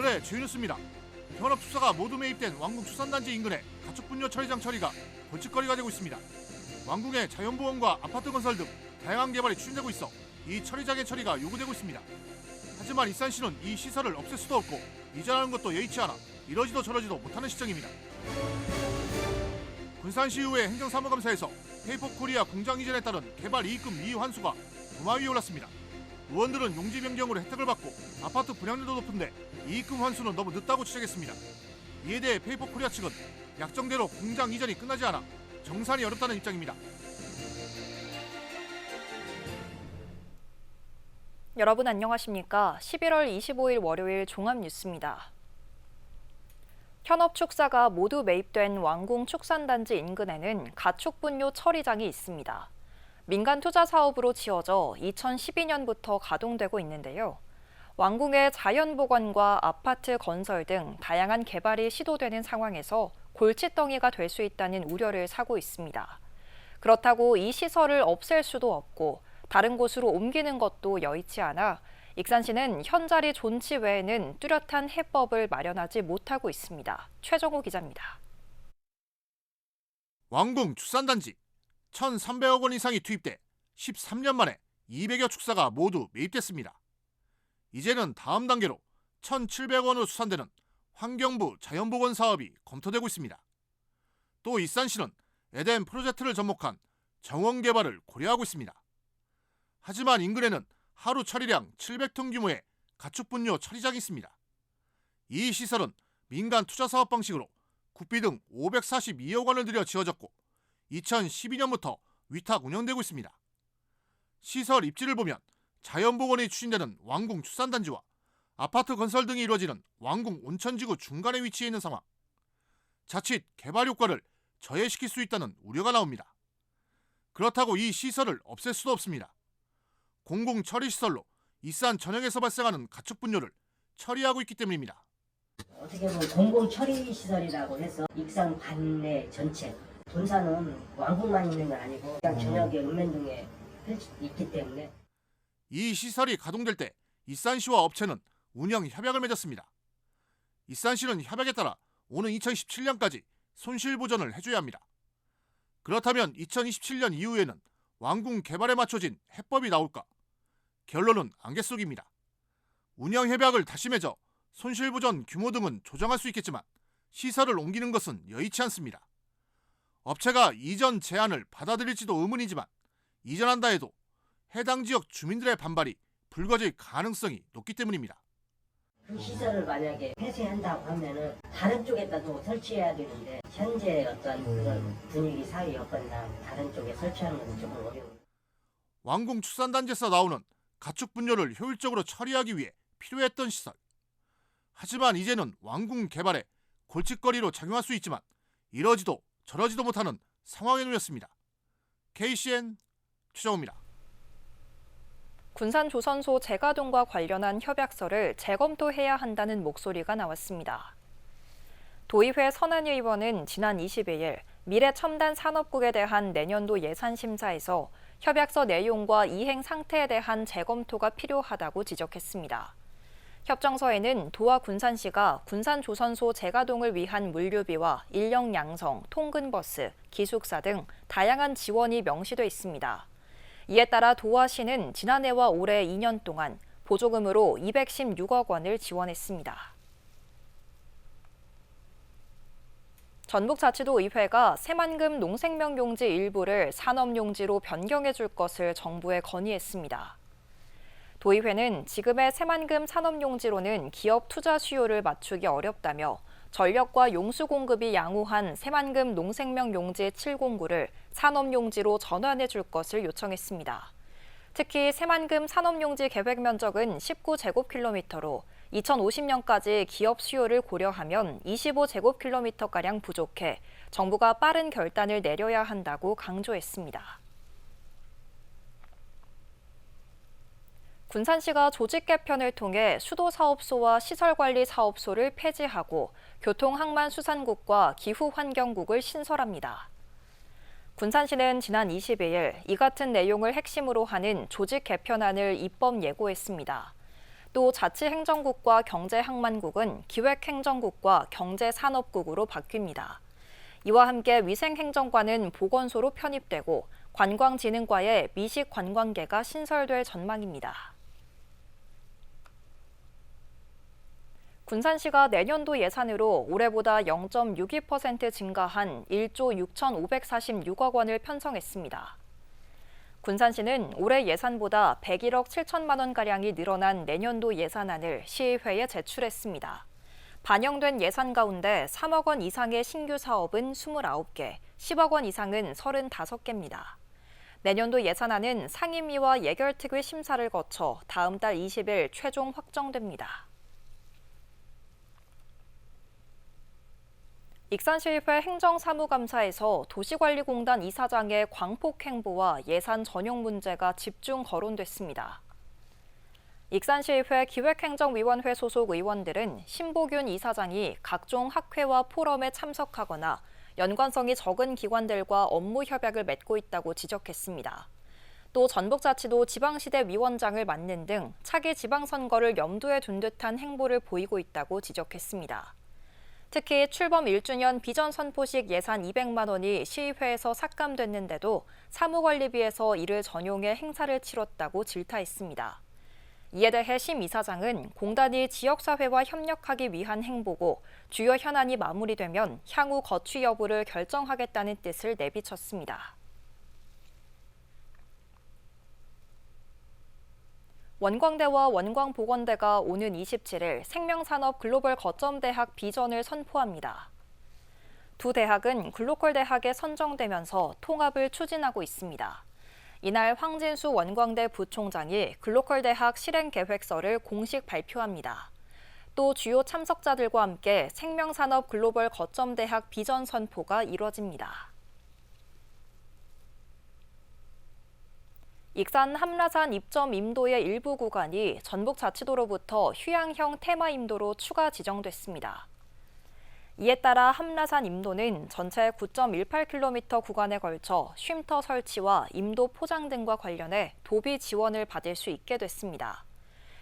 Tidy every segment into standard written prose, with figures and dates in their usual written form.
오늘의 주요 뉴스입니다. 현업축사가 모두 매입된 왕궁축산단지 인근의 가축분뇨 처리장 처리가 골칫거리가 되고 있습니다. 왕궁의 자연보건과 아파트 건설 등 다양한 개발이 추진되고 있어 이 처리장의 처리가 요구되고 있습니다. 하지만 일산시는 이 시설을 없앨 수도 없고 이전하는 것도 여의치 않아 이러지도 저러지도 못하는 시정입니다. 군산시의회 행정사무감사에서 페이퍼코리아 공장 이전에 따른 개발 이익금 미환수가 도마 위에 올랐습니다. 의원들은 용지 변경으로 혜택을 받고 아파트 분양률도 높은데 이익금 환수는 너무 늦다고 지적했습니다. 이에 대해 페이퍼코리아 측은 약정대로 공장 이전이 끝나지 않아 정산이 어렵다는 입장입니다. 여러분 안녕하십니까? 11월 25일 월요일 종합뉴스입니다. 현업축사가 모두 매입된 왕궁축산단지 인근에는 가축분뇨 처리장이 있습니다. 민간 투자 사업으로 지어져 2012년부터 가동되고 있는데요. 왕궁의 자연보건과 아파트 건설 등 다양한 개발이 시도되는 상황에서 골칫덩이가 될 수 있다는 우려를 사고 있습니다. 그렇다고 이 시설을 없앨 수도 없고 다른 곳으로 옮기는 것도 여의치 않아 익산시는 현자리 존치 외에는 뚜렷한 해법을 마련하지 못하고 있습니다. 최정호 기자입니다. 왕궁 축산단지 1,300억 원 이상이 투입돼 13년 만에 200여 축사가 모두 매입됐습니다. 이제는 다음 단계로 1,700억 원으로 수산되는 환경부 자연보건 사업이 검토되고 있습니다. 또 일산시는 에덴 프로젝트를 접목한 정원 개발을 고려하고 있습니다. 하지만 인근에는 하루 처리량 700톤 규모의 가축분뇨 처리장이 있습니다. 이 시설은 민간 투자 사업 방식으로 국비 등 542억 원을 들여 지어졌고 2012년부터 위탁 운영되고 있습니다. 시설 입지를 보면 자연보건이 추진되는 왕궁 축산단지와 아파트 건설 등이 이루어지는 왕궁 온천지구 중간에 위치해 있는 상황. 자칫 개발 효과를 저해시킬 수 있다는 우려가 나옵니다. 그렇다고 이 시설을 없앨 수도 없습니다. 공공처리시설로 일산 전역에서 발생하는 가축분뇨를 처리하고 있기 때문입니다. 어떻게 보면 공공처리시설이라고 해서 익산 관내 전체 본사는 왕궁만 있는 건 아니고 그냥 전역에 읍면동에 있기 때문에 이 시설이 가동될 때 일산시와 업체는 운영 협약을 맺었습니다. 일산시는 협약에 따라 오는 2017년까지 손실보전을 해줘야 합니다. 그렇다면 2027년 이후에는 왕궁 개발에 맞춰진 해법이 나올까? 결론은 안개 속입니다. 운영 협약을 다시 맺어 손실보전 규모 등은 조정할 수 있겠지만 시설을 옮기는 것은 여의치 않습니다. 업체가 이전 제안을 받아들일지도 의문이지만 이전한다 해도 해당 지역 주민들의 반발이 불거질 가능성이 높기 때문입니다. 그 시설을 만약에 폐쇄한다고 하면은 다른 쪽에다 또 설치해야 되는데 현재 어떤 그런 분위기 사회 여건상 다른 쪽에 설치하는 건 조금 어려워요. 왕궁 축산단지에서 나오는 가축분뇨를 효율적으로 처리하기 위해 필요했던 시설. 하지만 이제는 왕궁 개발에 골칫거리로 작용할 수 있지만 이러지도 저러지도 못하는 상황에 놓였습니다. KCN 최정호입니다. 군산조선소 재가동과 관련한 협약서를 재검토해야 한다는 목소리가 나왔습니다. 도의회 선한 의원은 지난 22일 미래첨단산업국에 대한 내년도 예산심사에서 협약서 내용과 이행 상태에 대한 재검토가 필요하다고 지적했습니다. 협정서에는 도와 군산시가 군산조선소 재가동을 위한 물류비와 인력 양성, 통근버스, 기숙사 등 다양한 지원이 명시돼 있습니다. 이에 따라 도와시는 지난해와 올해 2년 동안 보조금으로 216억 원을 지원했습니다. 전북자치도의회가 새만금 농생명용지 일부를 산업용지로 변경해 줄 것을 정부에 건의했습니다. 도의회는 지금의 새만금 산업용지로는 기업 투자 수요를 맞추기 어렵다며 전력과 용수 공급이 양호한 새만금 농생명용지 709를 산업용지로 전환해 줄 것을 요청했습니다. 특히 새만금 산업용지 계획 면적은 19제곱킬로미터로 2050년까지 기업 수요를 고려하면 25제곱킬로미터가량 부족해 정부가 빠른 결단을 내려야 한다고 강조했습니다. 군산시가 조직 개편을 통해 수도사업소와 시설관리사업소를 폐지하고 교통항만수산국과 기후환경국을 신설합니다. 군산시는 지난 22일 이 같은 내용을 핵심으로 하는 조직 개편안을 입법 예고했습니다. 또 자치행정국과 경제항만국은 기획행정국과 경제산업국으로 바뀝니다. 이와 함께 위생행정과는 보건소로 편입되고 관광진흥과에 미식관광계가 신설될 전망입니다. 군산시가 내년도 예산으로 올해보다 0.62% 증가한 1조 6,546억 원을 편성했습니다. 군산시는 올해 예산보다 101억 7천만 원가량이 늘어난 내년도 예산안을 시의회에 제출했습니다. 반영된 예산 가운데 3억 원 이상의 신규 사업은 29개, 10억 원 이상은 35개입니다. 내년도 예산안은 상임위와 예결특위 심사를 거쳐 다음 달 20일 최종 확정됩니다. 익산시의회 행정사무감사에서 도시관리공단 이사장의 광폭 행보와 예산 전용 문제가 집중 거론됐습니다. 익산시의회 기획행정위원회 소속 의원들은 신보균 이사장이 각종 학회와 포럼에 참석하거나 연관성이 적은 기관들과 업무 협약을 맺고 있다고 지적했습니다. 또 전북자치도 지방시대 위원장을 맡는 등 차기 지방선거를 염두에 둔 듯한 행보를 보이고 있다고 지적했습니다. 특히 출범 1주년 비전 선포식 예산 200만 원이 시의회에서 삭감됐는데도 사무관리비에서 이를 전용해 행사를 치렀다고 질타했습니다. 이에 대해 심 이사장은 공단이 지역사회와 협력하기 위한 행보고 주요 현안이 마무리되면 향후 거취 여부를 결정하겠다는 뜻을 내비쳤습니다. 원광대와 원광보건대가 오는 27일 생명산업 글로벌 거점대학 비전을 선포합니다. 두 대학은 글로컬 대학에 선정되면서 통합을 추진하고 있습니다. 이날 황진수 원광대 부총장이 글로컬 대학 실행 계획서를 공식 발표합니다. 또 주요 참석자들과 함께 생명산업 글로벌 거점대학 비전 선포가 이뤄집니다. 익산 함라산 입점 임도의 일부 구간이 전북자치도로부터 휴양형 테마 임도로 추가 지정됐습니다. 이에 따라 함라산 임도는 전체 9.18km 구간에 걸쳐 쉼터 설치와 임도 포장 등과 관련해 도비 지원을 받을 수 있게 됐습니다.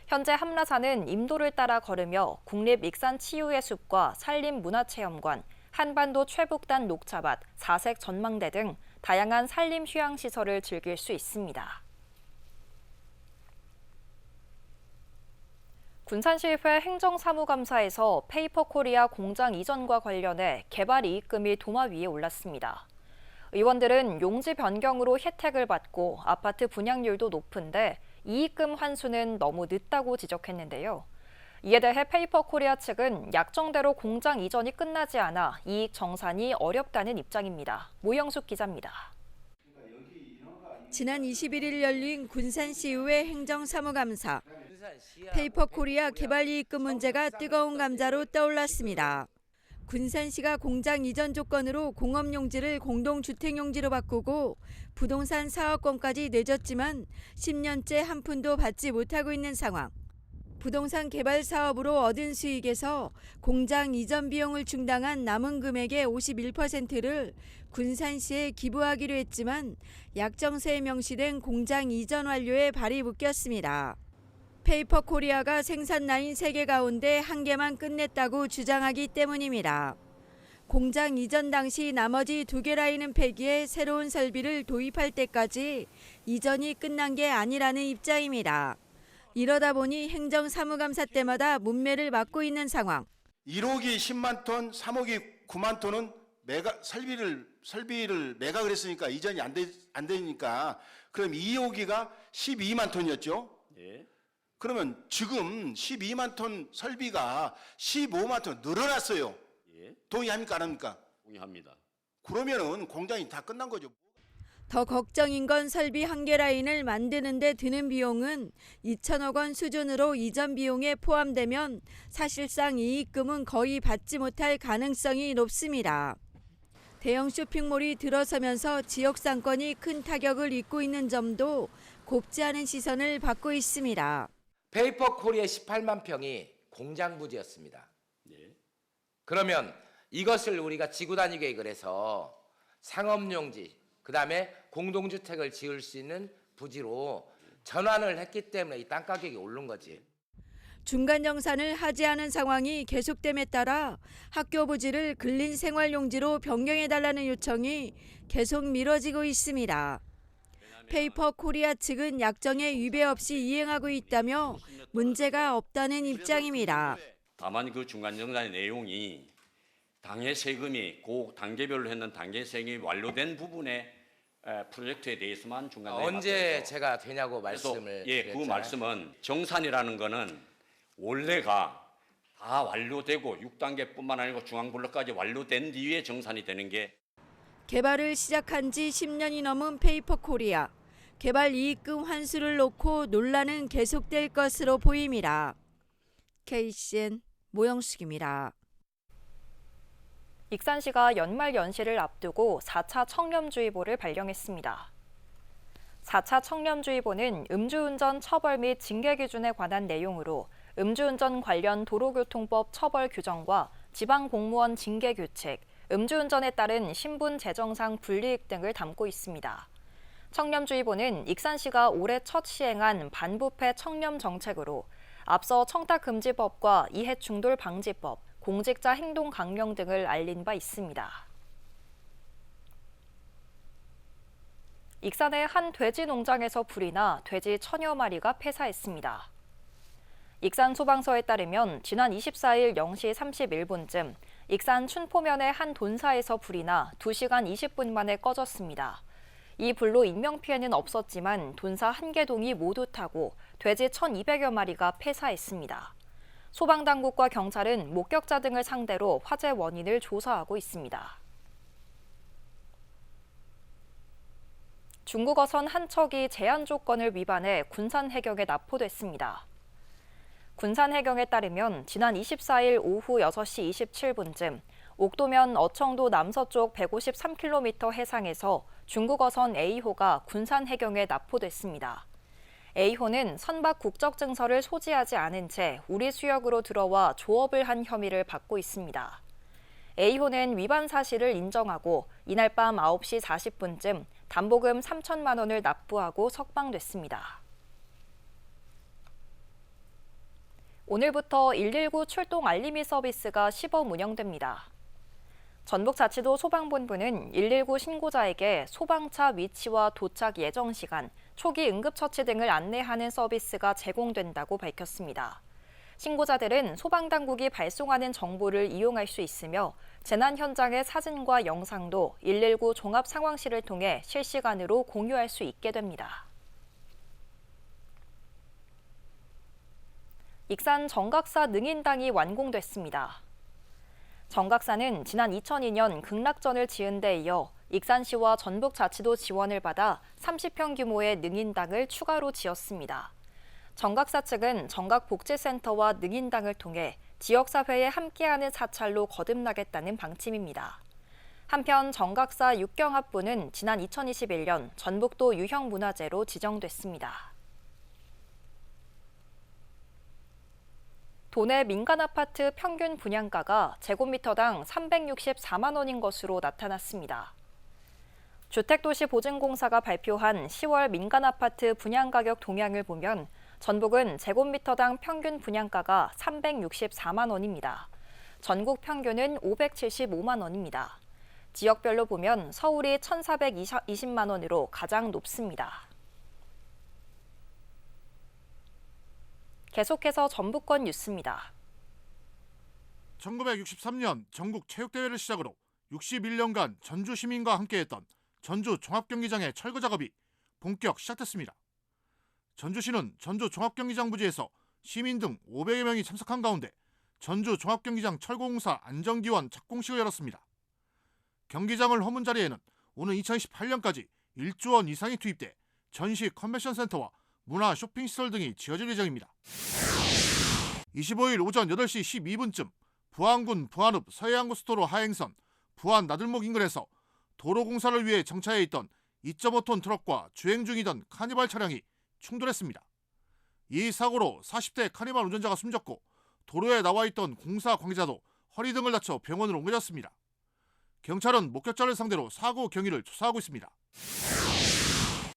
현재 함라산은 임도를 따라 걸으며 국립익산치유의 숲과 산림문화체험관, 한반도 최북단 녹차밭, 사색 전망대 등 다양한 산림 휴양시설을 즐길 수 있습니다. 군산시의회 행정사무감사에서 페이퍼코리아 공장 이전과 관련해 개발 이익금이 도마 위에 올랐습니다. 의원들은 용지 변경으로 혜택을 받고 아파트 분양률도 높은데 이익금 환수는 너무 늦다고 지적했는데요. 이에 대해 페이퍼코리아 측은 약정대로 공장 이전이 끝나지 않아 이익 정산이 어렵다는 입장입니다. 모영숙 기자입니다. 지난 21일 열린 군산시의회 행정사무감사. 페이퍼코리아 개발이익금 문제가 뜨거운 감자로 떠올랐습니다. 군산시가 공장 이전 조건으로 공업용지를 공동주택용지로 바꾸고 부동산 사업권까지 내줬지만 10년째 한 푼도 받지 못하고 있는 상황. 부동산 개발 사업으로 얻은 수익에서 공장 이전 비용을 충당한 남은 금액의 51%를 군산시에 기부하기로 했지만 약정서에 명시된 공장 이전 완료에 발이 묶였습니다. 페이퍼코리아가 생산 라인 3개 가운데 1개만 끝냈다고 주장하기 때문입니다. 공장 이전 당시 나머지 2개 라인은 폐기해 새로운 설비를 도입할 때까지 이전이 끝난 게 아니라는 입장입니다. 이러다 보니 행정사무감사 때마다 문매를 맞고 있는 상황. 1억이 10만 톤, 3억이 9만 톤은 설비를 매각을 했으니까 이전이 안 되니까 그럼 2억이가 12만 톤이었죠. 예. 그러면 지금 12만 톤 설비가 15만 톤 늘어났어요. 예. 동의합니까 안 합니까? 동의합니다. 그러면은 공장이 다 끝난 거죠. 더 걱정인 건 설비 1개 라인을 만드는 데 드는 비용은 2천억 원 수준으로 이전 비용에 포함되면 사실상 이익금은 거의 받지 못할 가능성이 높습니다. 대형 쇼핑몰이 들어서면서 지역 상권이 큰 타격을 입고 있는 점도 곱지 않은 시선을 받고 있습니다. 페이퍼코리아 18만 평이 공장 부지였습니다. 예. 그러면 이것을 우리가 지구단위 계획을 해서 상업용지, 그다음에 공동주택을 지을 수 있는 부지로 전환을 했기 때문에 이 땅 가격이 오른 거지. 중간 정산을 하지 않은 상황이 계속됨에 따라 학교 부지를 근린생활용지로 변경해달라는 요청이 계속 미뤄지고 있습니다. 페이퍼코리아 측은 약정에 위배 없이 이행하고 있다며 문제가 없다는 입장입니다. 다만 그 중간 정산의 내용이 당해 세금이 그 단계별로 했는 단계 세금이 완료된 부분에 프로젝트에 대해서만 중간 언제 맞춰서. 제가 되냐고 그래서 말씀을 그 드렸잖아요. 말씀은 정산이라는 거는 원래가 다 완료되고 6단계뿐만 아니고 중앙블록까지 완료된 뒤에 정산이 되는 게 개발을 시작한 지 10년이 넘은 페이퍼코리아. 개발 이익금 환수를 놓고 논란은 계속될 것으로 보입니다. KCN 모영숙입니다. 익산시가 연말 연시를 앞두고 4차 청렴주의보를 발령했습니다. 4차 청렴주의보는 음주운전 처벌 및 징계 기준에 관한 내용으로 음주운전 관련 도로교통법 처벌 규정과 지방공무원 징계 규칙, 음주운전에 따른 신분 재정상 불이익 등을 담고 있습니다. 청렴주의보는 익산시가 올해 첫 시행한 반부패 청렴 정책으로 앞서 청탁금지법과 이해충돌 방지법, 공직자 행동 강령 등을 알린 바 있습니다. 익산의 한 돼지 농장에서 불이 나 돼지 1000여 마리가 폐사했습니다. 익산 소방서에 따르면 지난 24일 0시 31분쯤 익산 춘포면의 한 돈사에서 불이 나 2시간 20분 만에 꺼졌습니다. 이 불로 인명피해는 없었지만 돈사 1개 동이 모두 타고 돼지 1200여 마리가 폐사했습니다. 소방당국과 경찰은 목격자 등을 상대로 화재 원인을 조사하고 있습니다. 중국 어선 한 척이 제한 조건을 위반해 군산 해경에 납포됐습니다. 군산 해경에 따르면 지난 24일 오후 6시 27분쯤 옥도면 어청도 남서쪽 153km 해상에서 중국 어선 A호가 군산 해경에 납포됐습니다. A호는 선박 국적증서를 소지하지 않은 채 우리 수역으로 들어와 조업을 한 혐의를 받고 있습니다. A호는 위반 사실을 인정하고 이날 밤 9시 40분쯤 담보금 3천만 원을 납부하고 석방됐습니다. 오늘부터 119 출동 알림이 서비스가 시범 운영됩니다. 전북자치도 소방본부는 119 신고자에게 소방차 위치와 도착 예정 시간, 초기 응급처치 등을 안내하는 서비스가 제공된다고 밝혔습니다. 신고자들은 소방당국이 발송하는 정보를 이용할 수 있으며 재난 현장의 사진과 영상도 119 종합상황실을 통해 실시간으로 공유할 수 있게 됩니다. 익산 정각사 능인당이 완공됐습니다. 정각사는 지난 2002년 극락전을 지은 데 이어 익산시와 전북자치도 지원을 받아 30평 규모의 능인당을 추가로 지었습니다. 정각사 측은 정각복지센터와 능인당을 통해 지역사회에 함께하는 사찰로 거듭나겠다는 방침입니다. 한편 정각사 육경합부는 지난 2021년 전북도 유형문화재로 지정됐습니다. 도내 민간아파트 평균 분양가가 제곱미터당 364만 원인 것으로 나타났습니다. 주택도시보증공사가 발표한 10월 민간아파트 분양가격 동향을 보면 전북은 제곱미터당 평균 분양가가 364만 원입니다. 전국 평균은 575만 원입니다. 지역별로 보면 서울이 1,420만 원으로 가장 높습니다. 계속해서 전북권 뉴스입니다. 1963년 전국 체육대회를 시작으로 61년간 전주 시민과 함께했던 전주 종합경기장의 철거 작업이 본격 시작됐습니다. 전주시는 전주 종합경기장 부지에서 시민 등 500여 명이 참석한 가운데 전주 종합경기장 철거공사 안정기원 착공식을 열었습니다. 경기장을 허문 자리에는 오는 2028년까지 1조 원 이상이 투입돼 전시 컨벤션센터와 문화 쇼핑시설 등이 지어질 예정입니다. 25일 오전 8시 12분쯤 부안군 부안읍 서해안고속도로 하행선 부안 나들목 인근에서 도로공사를 위해 정차해 있던 2.5톤 트럭과 주행 중이던 카니발 차량이 충돌했습니다. 이 사고로 40대 카니발 운전자가 숨졌고 도로에 나와 있던 공사 관계자도 허리 등을 다쳐 병원으로 옮겨졌습니다. 경찰은 목격자를 상대로 사고 경위를 조사하고 있습니다.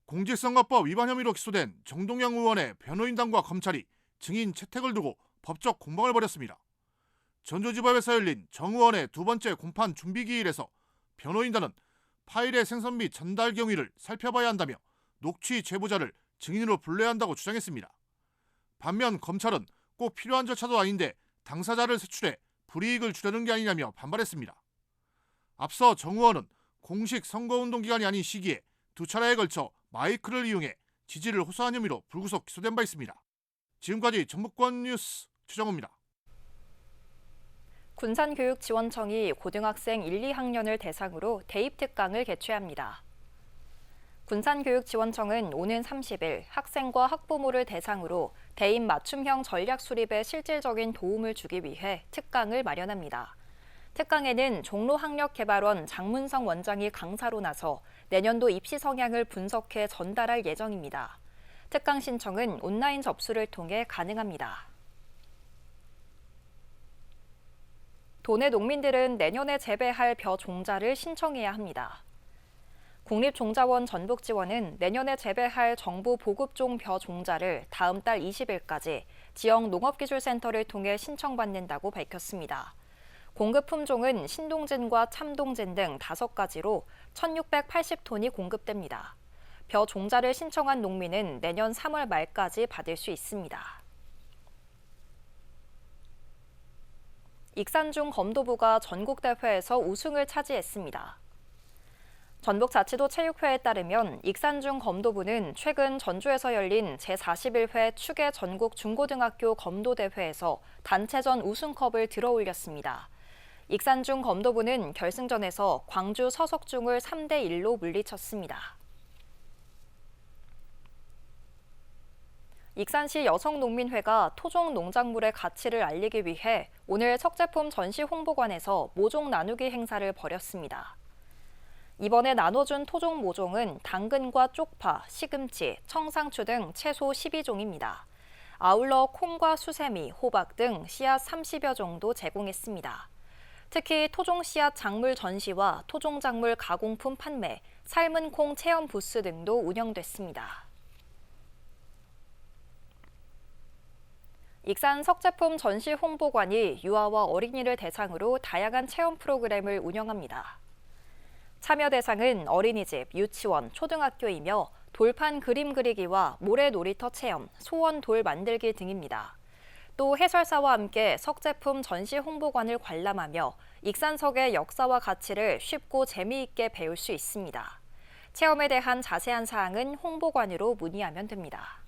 공직선거법 위반 혐의로 기소된 정동영 의원의 변호인단과 검찰이 증인 채택을 두고 법적 공방을 벌였습니다. 전조지법에서 열린 정의원의 두 번째 공판 준비기일에서 변호인단은 파일의 생성 및 전달 경위를 살펴봐야 한다며 녹취 제보자를 증인으로 불러야 한다고 주장했습니다. 반면 검찰은 꼭 필요한 절차도 아닌데 당사자를 색출해 불이익을 주려는 게 아니냐며 반발했습니다. 앞서 정의원은 공식 선거운동 기간이 아닌 시기에 두 차례에 걸쳐 마이크를 이용해 지지를 호소한 혐의로 불구속 기소된 바 있습니다. 지금까지 전북권 뉴스 최정호입니다. 군산교육지원청이 고등학생 1, 2학년을 대상으로 대입특강을 개최합니다. 군산교육지원청은 오는 30일 학생과 학부모를 대상으로 대입 맞춤형 전략 수립에 실질적인 도움을 주기 위해 특강을 마련합니다. 특강에는 종로학력개발원 장문성 원장이 강사로 나서 내년도 입시 성향을 분석해 전달할 예정입니다. 특강 신청은 온라인 접수를 통해 가능합니다. 도내 농민들은 내년에 재배할 벼 종자를 신청해야 합니다. 국립종자원 전북지원은 내년에 재배할 정부 보급종 벼 종자를 다음 달 20일까지 지역 농업기술센터를 통해 신청받는다고 밝혔습니다. 공급 품종은 신동진과 참동진 등 5가지로 1,680톤이 공급됩니다. 벼 종자를 신청한 농민은 내년 3월 말까지 받을 수 있습니다. 익산중 검도부가 전국대회에서 우승을 차지했습니다. 전북자치도 체육회에 따르면 익산중 검도부는 최근 전주에서 열린 제41회 추계 전국 중고등학교 검도대회에서 단체전 우승컵을 들어올렸습니다. 익산중 검도부는 결승전에서 광주 서석중을 3대1로 물리쳤습니다. 익산시 여성농민회가 토종 농작물의 가치를 알리기 위해 오늘 석제품 전시 홍보관에서 모종 나누기 행사를 벌였습니다. 이번에 나눠준 토종 모종은 당근과 쪽파, 시금치, 청상추 등 채소 12종입니다. 아울러 콩과 수세미, 호박 등 씨앗 30여 종도 제공했습니다. 특히 토종 씨앗 작물 전시와 토종 작물 가공품 판매, 삶은 콩 체험 부스 등도 운영됐습니다. 익산 석제품 전시 홍보관이 유아와 어린이를 대상으로 다양한 체험 프로그램을 운영합니다. 참여 대상은 어린이집, 유치원, 초등학교이며 돌판 그림 그리기와 모래 놀이터 체험, 소원 돌 만들기 등입니다. 또 해설사와 함께 석제품 전시 홍보관을 관람하며 익산석의 역사와 가치를 쉽고 재미있게 배울 수 있습니다. 체험에 대한 자세한 사항은 홍보관으로 문의하면 됩니다.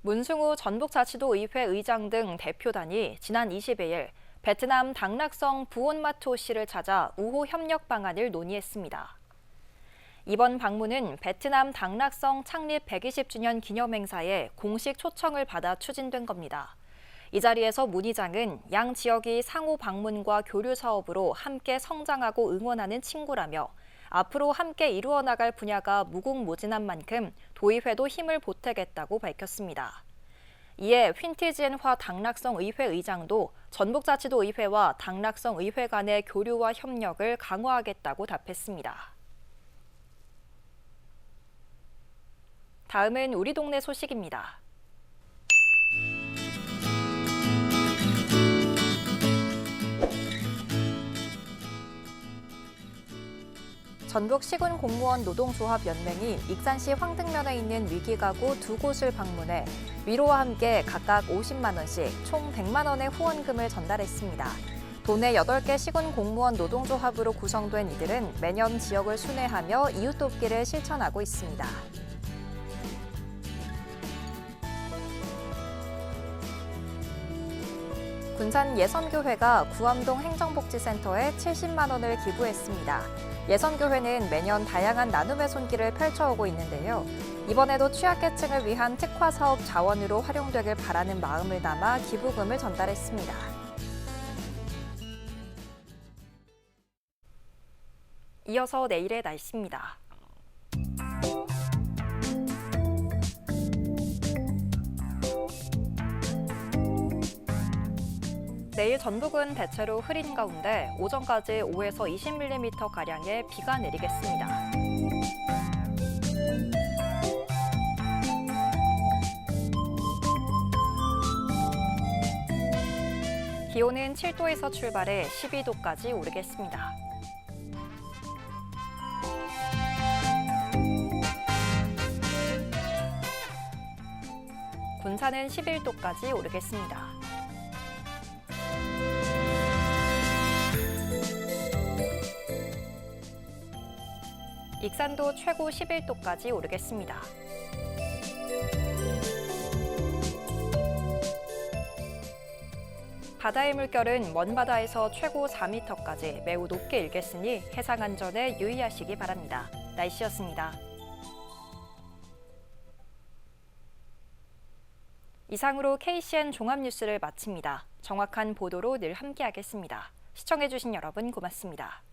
문승우 전북자치도의회 의장 등 대표단이 지난 22일 베트남 당락성 부온마토시를 찾아 우호 협력 방안을 논의했습니다. 이번 방문은 베트남 당락성 창립 120주년 기념행사에 공식 초청을 받아 추진된 겁니다. 이 자리에서 문 의장은 양 지역이 상호 방문과 교류 사업으로 함께 성장하고 응원하는 친구라며 앞으로 함께 이루어 나갈 분야가 무궁무진한 만큼 도의회도 힘을 보태겠다고 밝혔습니다. 이에 휜티지엔화 당락성 의회 의장도 전북자치도 의회와 당락성 의회 간의 교류와 협력을 강화하겠다고 답했습니다. 다음은 우리 동네 소식입니다. 전북시군공무원 노동조합연맹이 익산시 황등면에 있는 위기가구 2곳을 방문해 위로와 함께 각각 50만 원씩 총 100만 원의 후원금을 전달했습니다. 도내 8개 시군공무원 노동조합으로 구성된 이들은 매년 지역을 순회하며 이웃 돕기를 실천하고 있습니다. 군산 예선교회가 구암동 행정복지센터에 70만 원을 기부했습니다. 예선교회는 매년 다양한 나눔의 손길을 펼쳐오고 있는데요. 이번에도 취약계층을 위한 특화사업 자원으로 활용되길 바라는 마음을 담아 기부금을 전달했습니다. 이어서 내일의 날씨입니다. 내일 전북은 대체로 흐린 가운데 오전까지 5에서 20mm가량의 비가 내리겠습니다. 기온은 7도에서 출발해 12도까지 오르겠습니다. 군산은 11도까지 오르겠습니다. 익산도 최고 11도까지 오르겠습니다. 바다의 물결은 먼바다에서 최고 4m까지 매우 높게 일겠으니 해상 안전에 유의하시기 바랍니다. 날씨였습니다. 이상으로 KCN 종합뉴스를 마칩니다. 정확한 보도로 늘 함께하겠습니다. 시청해주신 여러분 고맙습니다.